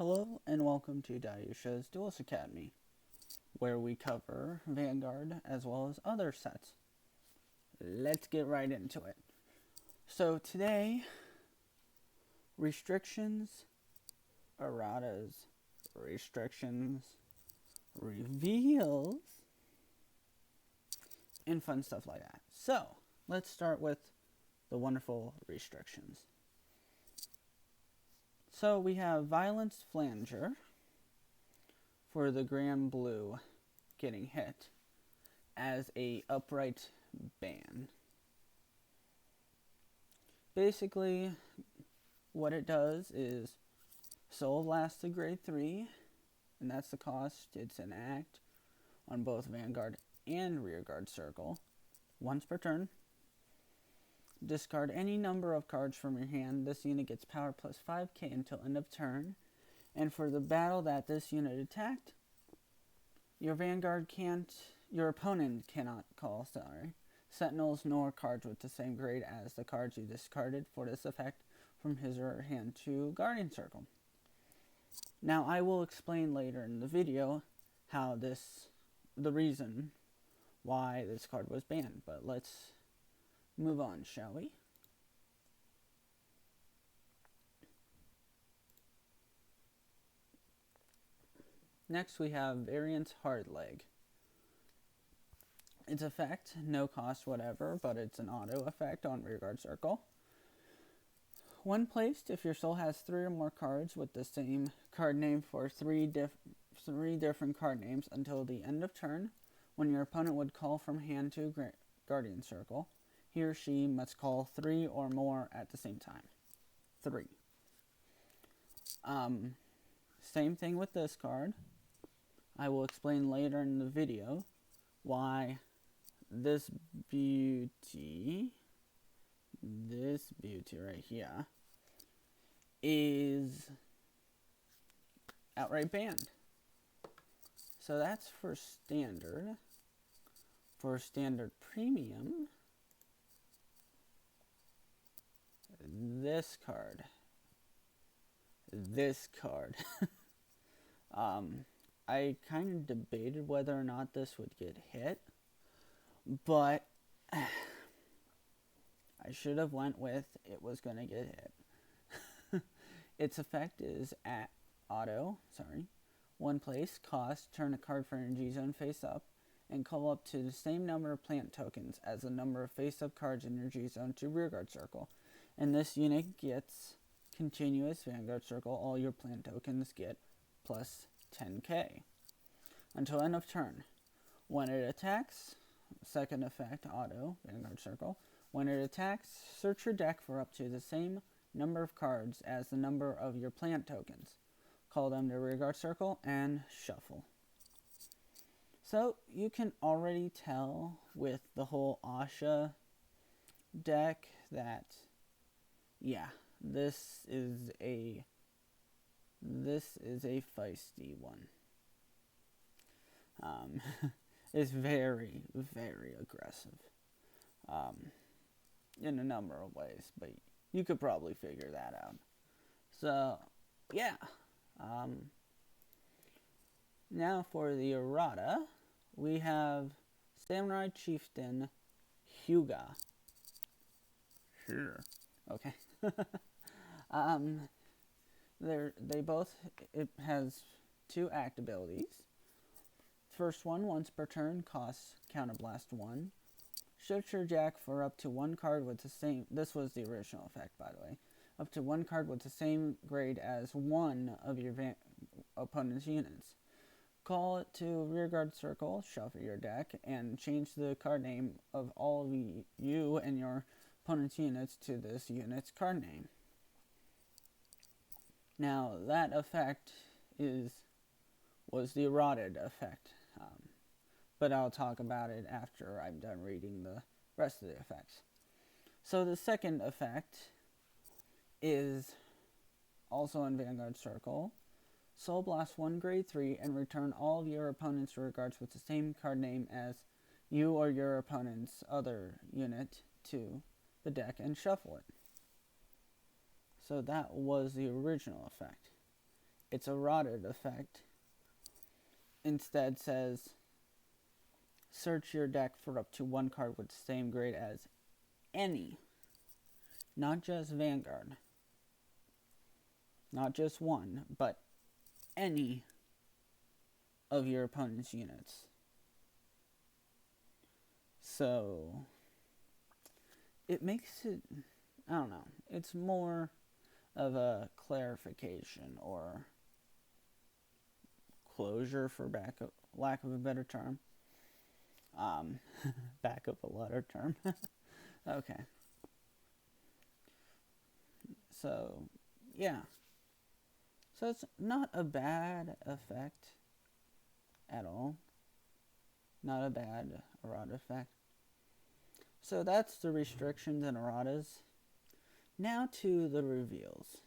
Hello and welcome to Dayusha's Duelist Academy, where we cover Vanguard as well as other sets. Let's get right into it. So today, restrictions, erratas, restrictions, reveals, and fun stuff like that. So, let's start with the wonderful restrictions. So we have Violence Flanger for the Grand Blue getting hit as a upright ban. Basically, what it does is Soul Blast to grade 3, and that's the cost. It's an act on both Vanguard and Rearguard Circle, once per turn. Discard any number of cards from your hand. This unit gets power plus 5k until end of turn. And for the battle that this unit attacked, your opponent cannot call, Sentinels nor cards with the same grade as the cards you discarded for this effect from his or her hand to Guardian Circle. Now I will explain later in the video the reason why this card was banned, but let's move on, shall we? Next we have Variance Hardleg. Its effect, no cost whatever, but it's an auto effect on Rearguard Circle. When placed, if your soul has 3 or more cards with the same card name for three different card names until the end of turn, when your opponent would call from hand to Guardian Circle, he or she must call 3 or more at the same time. 3. Same thing with this card. I will explain later in the video why this beauty right here is outright banned. So that's for standard. For standard premium, this card, I kind of debated whether or not this would get hit, but I should have went with it was going to get hit. Its effect is at one place, cost, turn a card for energy zone face up, and call up to the same number of plant tokens as the number of face up cards in energy zone to Rearguard Circle. And this unit gets continuous Vanguard Circle, all your plant tokens get plus 10k until end of turn. When it attacks, second effect, auto, Vanguard Circle. When it attacks, search your deck for up to the same number of cards as the number of your plant tokens. Call them to Rearguard Circle and shuffle. So you can already tell with the whole Asha deck that, yeah, this is a feisty one. It's very, very aggressive in a number of ways, but you could probably figure that out. So, yeah. Now for the errata, we have Samurai Chieftain Hyuga. Sure. Okay. It has 2 act abilities. First one, once per turn, costs Counterblast 1. Search your deck for up to 1 card with the same, this was the original effect by the way, up to 1 card with the same grade as one of your opponent's units. Call it to Rearguard Circle, shuffle your deck, and change the card name of all of you and your opponent's units to this unit's card name. Now, that effect was the eroded effect, but I'll talk about it after I'm done reading the rest of the effects. So the second effect is also in Vanguard Circle. Soul Blast 1 grade 3 and return all of your opponent's rearguards with the same card name as you or your opponent's other unit to the deck and shuffle it. So that was the original effect. its eroded effect instead says search your deck for up to one card with the same grade as any, not just Vanguard, not just one, but any of your opponent's units. So it makes it, I don't know, it's more of a clarification or closure, for lack of a better term. Back of a letter term. Okay. So, yeah. So it's not a bad effect at all. Not a bad errata effect. So that's the restrictions and erratas. Now to the reveals.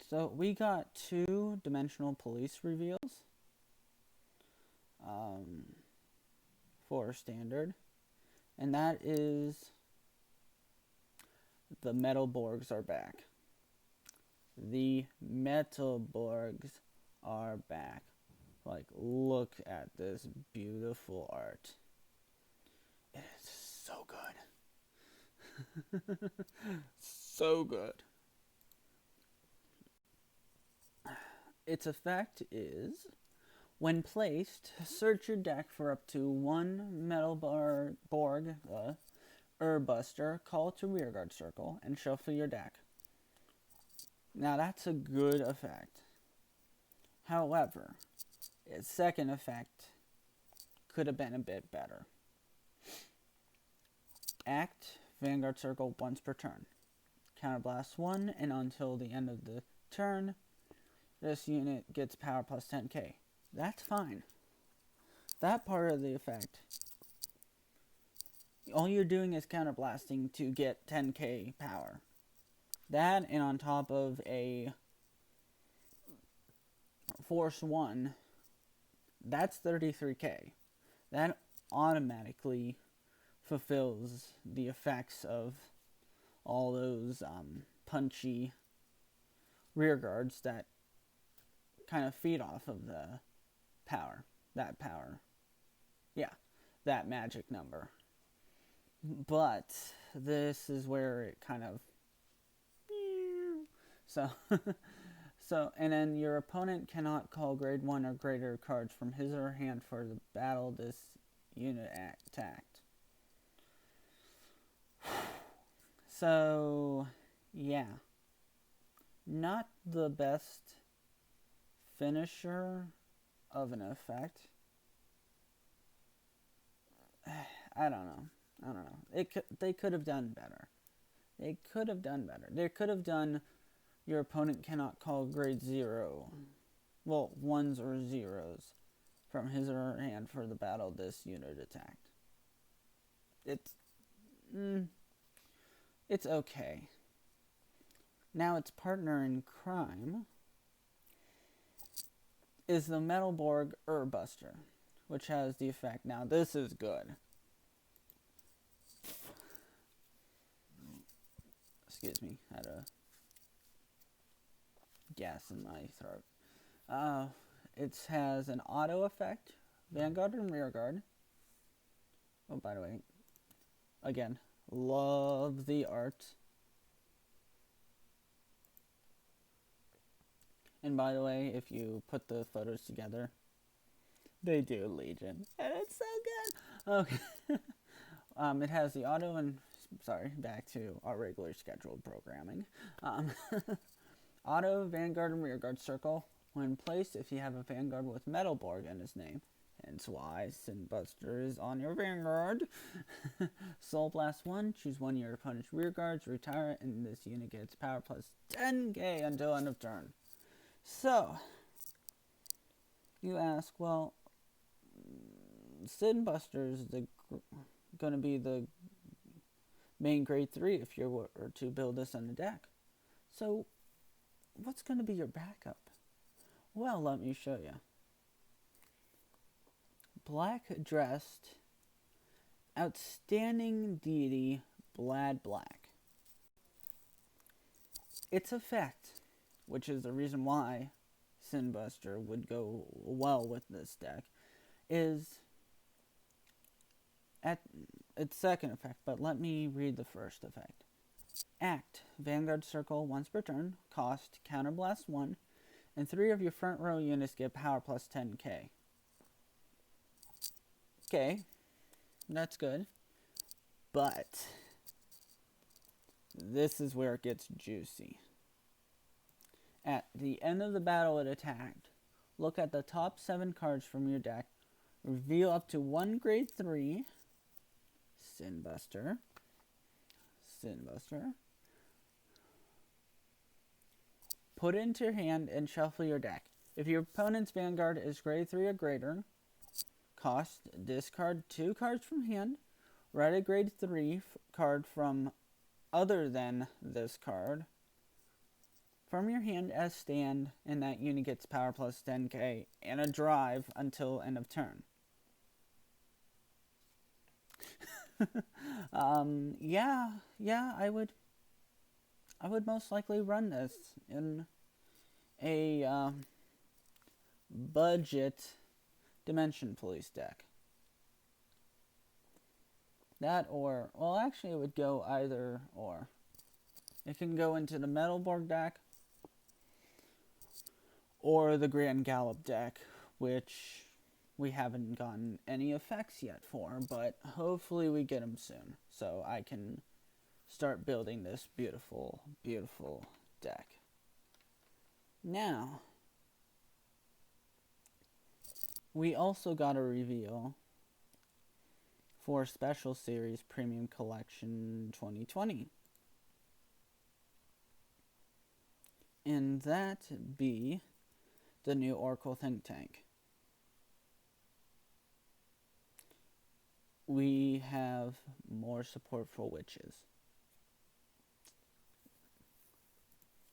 So we got 2 Dimensional Police reveals for standard. And that is the Metal Borgs are back. The Metal Borgs are back. Like, look at this beautiful art. It is so good. So good. Its effect is, when placed, search your deck for up to 1 Metal Borg, Urbuster, call it to Rearguard Circle, and shuffle your deck. Now that's a good effect. However, its second effect could have been a bit better. Act Vanguard Circle once per turn. Counterblast 1, and until the end of the turn, this unit gets power plus 10k. That's fine. That part of the effect, all you're doing is counterblasting to get 10k power. That, and on top of a Force 1, that's 33k. That automatically fulfills the effects of all those punchy rear guards that kind of feed off of the power. That power. Yeah, that magic number. But this is where it kind of... So, and then your opponent cannot call grade 1 or greater cards from his or her hand for the battle this unit attacked. So, yeah. Not the best finisher of an effect. I don't know. They could have done better. They could have done your opponent cannot call grade 0, well, 1s or 0s from his or her hand for the battle this unit attacked. It's okay. Now its partner in crime is the Metal Borg Urbuster, which has the effect. Now this is good. Excuse me, I had a gas in my throat. It has an auto effect, Vanguard and Rearguard. Oh, by the way, again, love the art. And by the way, if you put the photos together, they do Legion. And it's so good. Okay. It has the auto and... Sorry, back to our regular scheduled programming. Auto, Vanguard, and Rearguard Circle. When placed, if you have a Vanguard with Metal Borg in his name, hence why Sin Buster is on your Vanguard. Soul Blast 1, choose one of your opponent's Rearguards, retire it, and this unit gets power plus 10k until end of turn. So, you ask, well, Sin Buster is going to be the main grade 3 if you were to build this on the deck. So, what's going to be your backup? Well, let me show you. Black dressed, outstanding deity, Blad Black. its effect, which is the reason why Sinbuster would go well with this deck, is at its second effect, but let me read the first effect. Act. Vanguard Circle once per turn. Cost Counterblast 1. And 3 of your front row units get power plus 10k. Okay. That's good. But this is where it gets juicy. At the end of the battle it attacked, look at the top 7 cards from your deck. Reveal up to 1 grade 3 Sinbuster. Put it into your hand and shuffle your deck. If your opponent's Vanguard is grade 3 or greater, cost, discard 2 cards from hand, write a grade 3 card from other than this card from your hand as stand, and that unit gets power plus 10k and a drive until end of turn. I would most likely run this in a budget Dimension Police deck. That or, well, actually it would go either or. It can go into the Metalborg deck or the Grand Gallop deck, which we haven't gotten any effects yet for, but hopefully we get them soon, so I can start building this beautiful, beautiful deck. Now, we also got a reveal for Special Series Premium Collection 2020. And that be the new Oracle Think Tank. We have more support for witches.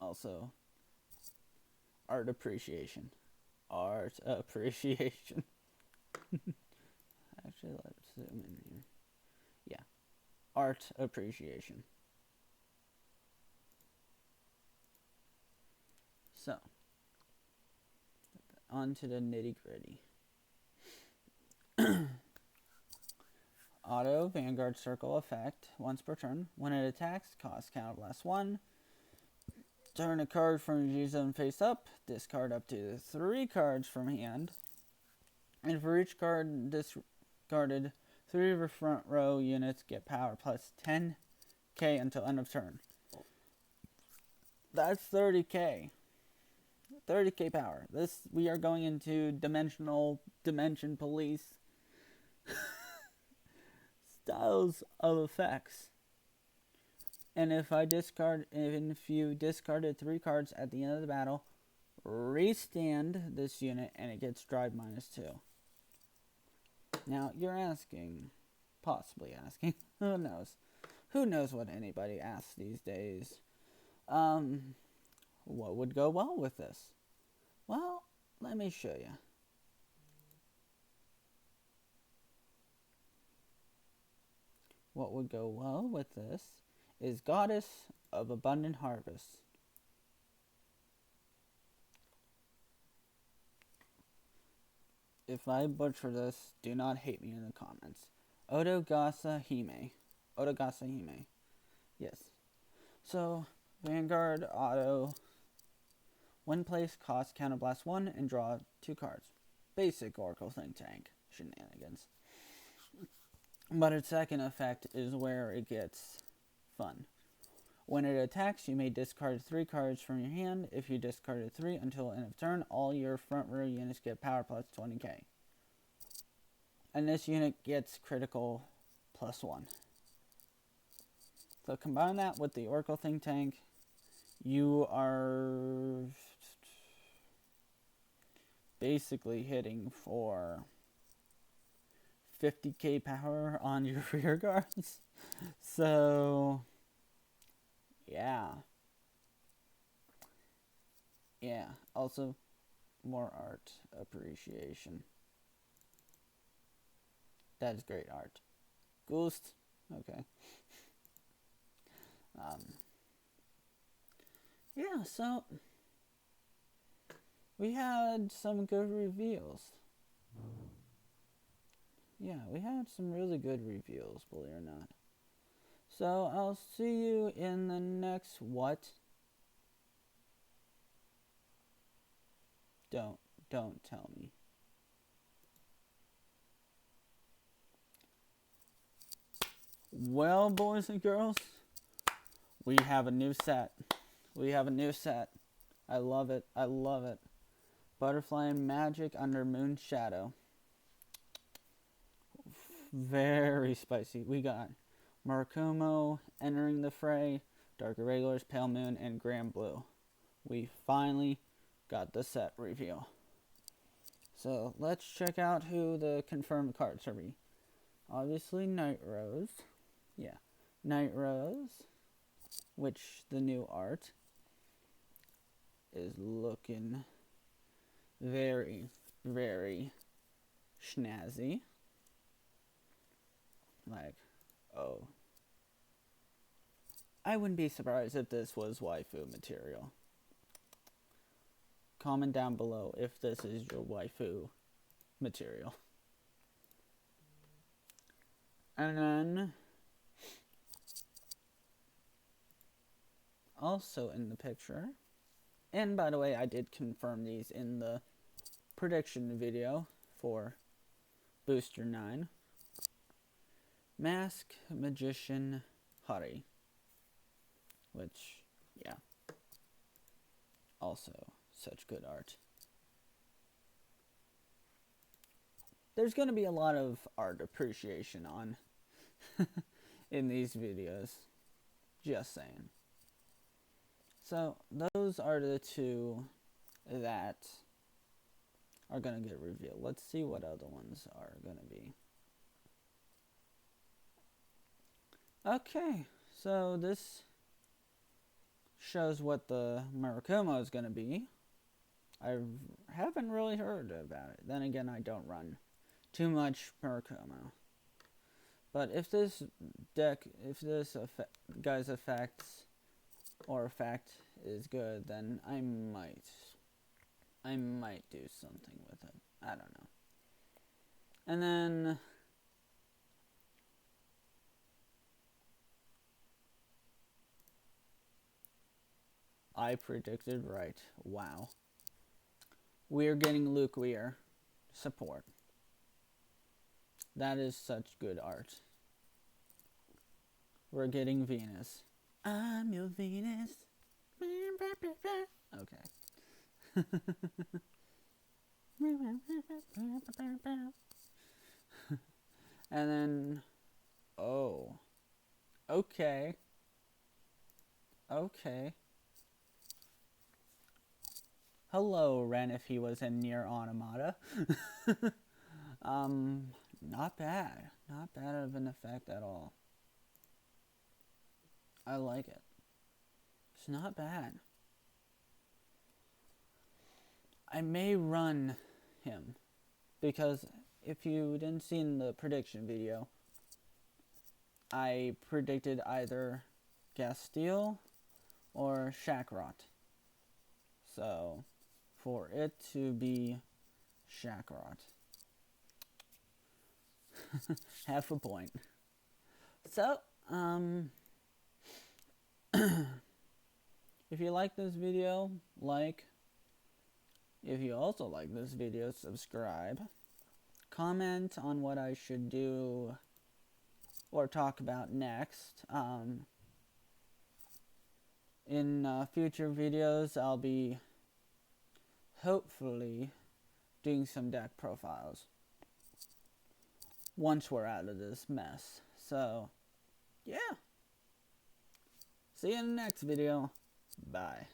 Also, art appreciation. Actually, let's zoom in here. Yeah, art appreciation. So, on to the nitty gritty. Auto Vanguard Circle effect once per turn. When it attacks, cost Counterblast 1. Turn a card from your G-Zone face up. Discard up to 3 cards from hand. And for each card discarded, 3 of your front row units get power plus 10k until end of turn. That's 30k. 30k power. We are going into Dimension Police styles of effects. And if you discarded 3 cards at the end of the battle, restand this unit and it gets drive -2. Now you're possibly asking, who knows? Who knows what anybody asks these days? What would go well with this? Well, let me show you. What would go well with this is Goddess of Abundant Harvest. If I butcher this, do not hate me in the comments. Odogasa Hime. Yes. So, Vanguard Auto. When placed, cost Counterblast 1 and draw 2 cards. Basic Oracle Think Tank shenanigans. But its second effect is where it gets fun. When it attacks, you may discard 3 cards from your hand. If you discarded 3 until end of turn, all your front row units get power plus 20k. And this unit gets critical plus 1. So combine that with the Oracle Think Tank, you are basically hitting for 50k power on your rear guards. So, yeah. Also, more art appreciation. That is great art. Ghost. Okay. yeah, so we had some good reveals. Yeah, we had some really good reveals, believe it or not. So I'll see you in the next what? Don't tell me. Well, boys and girls, we have a new set. We have a new set. I love it. I love it. Butterfly Magic under Moon Shadow. Very spicy. We got Murakumo entering the fray, Dark Irregulars, Pale Moon, and Grand Blue. We finally got the set reveal. So let's check out who the confirmed cards are. Obviously, Night Rose. Yeah, Night Rose, which the new art is looking very, very snazzy. Like, oh. I wouldn't be surprised if this was waifu material. Comment down below if this is your waifu material. And then, also in the picture, and by the way, I did confirm these in the prediction video for Booster 9. Mask Magician Hari. Which, yeah. Also, such good art. There's going to be a lot of art appreciation on in these videos. Just saying. So, those are the two that are going to get revealed. Let's see what other ones are going to be. Okay, so this shows what the Murakumo is going to be. I haven't really heard about it. Then again, I don't run too much Murakumo. But if this deck, if this guy's effect is good, then I might do something with it. I don't know. And then I predicted right. Wow. We're getting Luke Weir support. That is such good art. We're getting Venus. I'm your Venus. Okay. And then, oh, okay. Okay. Hello, Ren, if he was in Nier Automata. Not bad. Not bad of an effect at all. I like it. It's not bad. I may run him, because if you didn't see in the prediction video, I predicted either Gasteel or Shakrot. So, for it to be Shakrot. Half a point. So, if you like this video, like. If you also like this video, subscribe. Comment on what I should do or talk about next. In future videos, I'll be hopefully doing some deck profiles once we're out of this mess. So, yeah. See you in the next video. Bye.